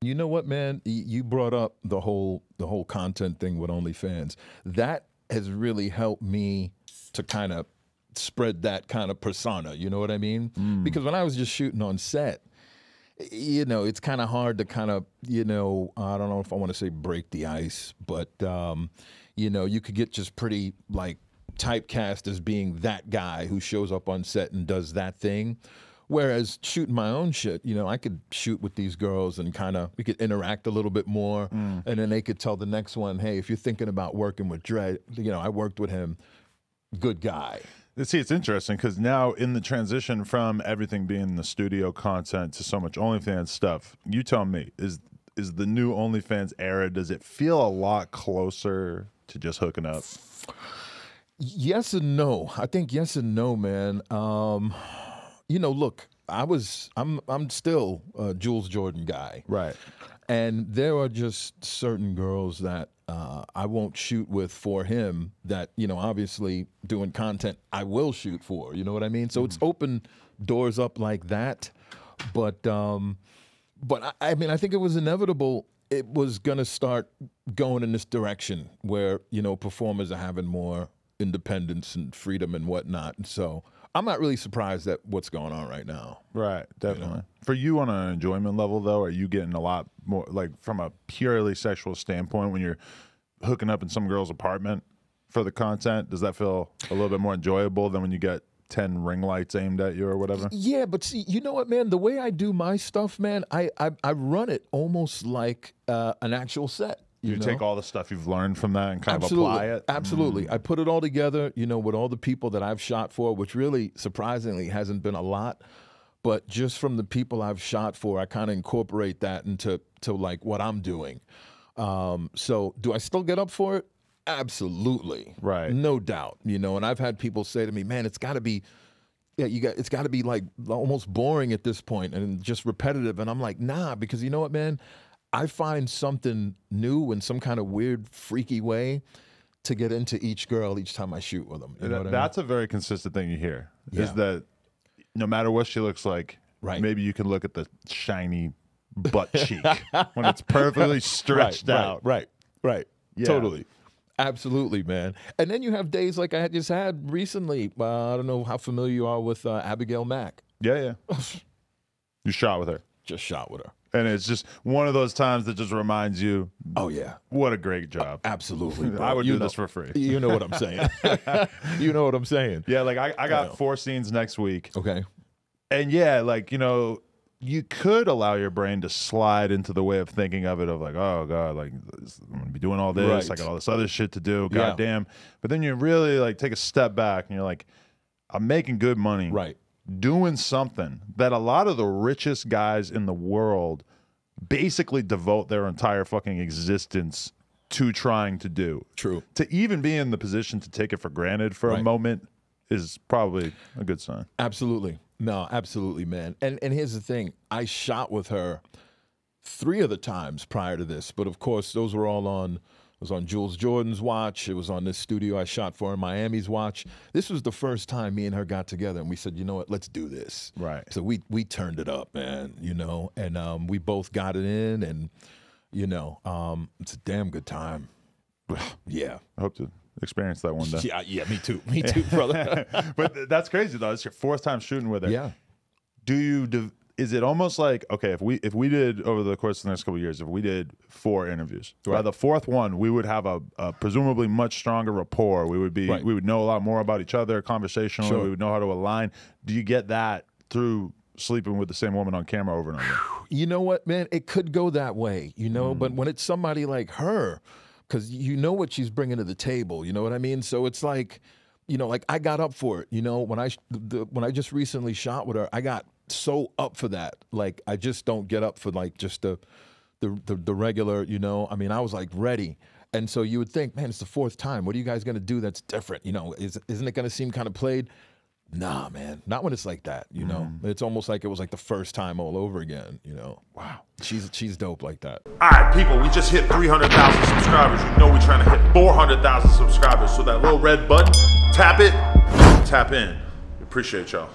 You know what, man? You brought up the whole content thing with OnlyFans. That has really helped me to kind of spread that kind of persona. You know what I mean? Because when I was just shooting on set, you know, it's kind of hard to kind of, you know, I don't know if I want to say break the ice, but you know, you could get just pretty like typecast as being that guy who shows up on set and does that thing. Whereas shooting my own shit, you know, I could shoot with these girls and kind of, we could interact a little bit more. And then they could tell the next one, hey, if you're thinking about working with Dredd, you know, I worked with him, good guy. See, it's interesting because now in the transition from everything being the studio content to so much OnlyFans stuff, you tell me, is the new OnlyFans era, does it feel a lot closer to just hooking up? Yes and no. I think yes and no, man. You know, look, I'm still a Jules Jordan guy. Right. And there are just certain girls that I won't shoot with for him that, you know, obviously doing content I will shoot for, you know what I mean? So it's opened doors up like that. But I mean, I think it was inevitable. It was going to start going in this direction where, you know, performers are having more independence and freedom and whatnot. And so I'm not really surprised at what's going on right now. Right, definitely. You know? For you on an enjoyment level, though, are you getting a lot more, like from a purely sexual standpoint, when you're hooking up in some girl's apartment for the content, does that feel a little bit more enjoyable than when you get 10 ring lights aimed at you or whatever? Yeah, but see, you know what, man? The way I do my stuff, man, I run it almost like an actual set. You take all the stuff you've learned from that and kind of apply it? Absolutely. I put it all together, you know, with all the people that I've shot for, which really, surprisingly, hasn't been a lot. But just from the people I've shot for, I kind of incorporate that into like what I'm doing. So do I still get up for it? Absolutely. Right. No doubt. You know, and I've had people say to me, man, it's got to be, it's got to be like almost boring at this point and just repetitive. And I'm like, nah, because you know what, man? I find something new in some kind of weird, freaky way to get into each girl each time I shoot with them. You know what I mean? That's a very consistent thing you hear, is that no matter what she looks like, maybe you can look at the shiny butt cheek when it's perfectly stretched out. Right. Yeah. Totally. Absolutely, man. And then you have days like I just had recently. I don't know how familiar you are with Abigail Mack. Yeah. You shot with her. Just shot with her. And it's just one of those times that just reminds you, oh, yeah, what a great job. Absolutely, bro. I would do this for free. You know what I'm saying. You know what I'm saying. Yeah, like I got 4 scenes next week. Okay. And yeah, like, you know, you could allow your brain to slide into the way of thinking of it of like, oh, God, like I'm going to be doing all this. I got all this other shit to do. God damn. But then you really like take a step back and you're like, I'm making good money. Right. Doing something that a lot of the richest guys in the world basically devote their entire fucking existence to trying to do. True. To even be in the position to take it for granted for a moment is probably a good sign. Absolutely. No, absolutely, man. And here's the thing. I shot with her 3 of the times prior to this, but of course those were all on, it was on Jules Jordan's watch. It was on this studio I shot for in Miami's watch. This was the first time me and her got together, and we said, you know what, let's do this. Right. So we turned it up, man, you know, and we both got it in, and, you know, it's a damn good time. Yeah. I hope to experience that one day. Yeah, me too. Me too, brother. But that's crazy, though. It's your 4th time shooting with her. Yeah. Is it almost like, okay, if we did over the course of the next couple of years, if we did 4 interviews, by the 4th one, we would have a presumably much stronger rapport. We would be we would know a lot more about each other, conversationally. Sure. We would know how to align. Do you get that through sleeping with the same woman on camera over and over? You know what, man? It could go that way, you know, but when it's somebody like her, because you know what she's bringing to the table, you know what I mean? So it's like, you know, like I got up for it, you know, when I just recently shot with her, I got so up for that. Like I just don't get up for like just the regular, you know. I mean, I was like ready. And so you would think, man, it's the 4th time. What are you guys gonna do that's different? You know, isn't it gonna seem kind of played? Nah, man, not when it's like that, you know. It's almost like it was like the first time all over again, you know. Wow. She's dope like that. All right, people, we just hit 300,000 subscribers. You know we're trying to hit 400,000 subscribers. So that little red button, tap it, tap in. We appreciate y'all.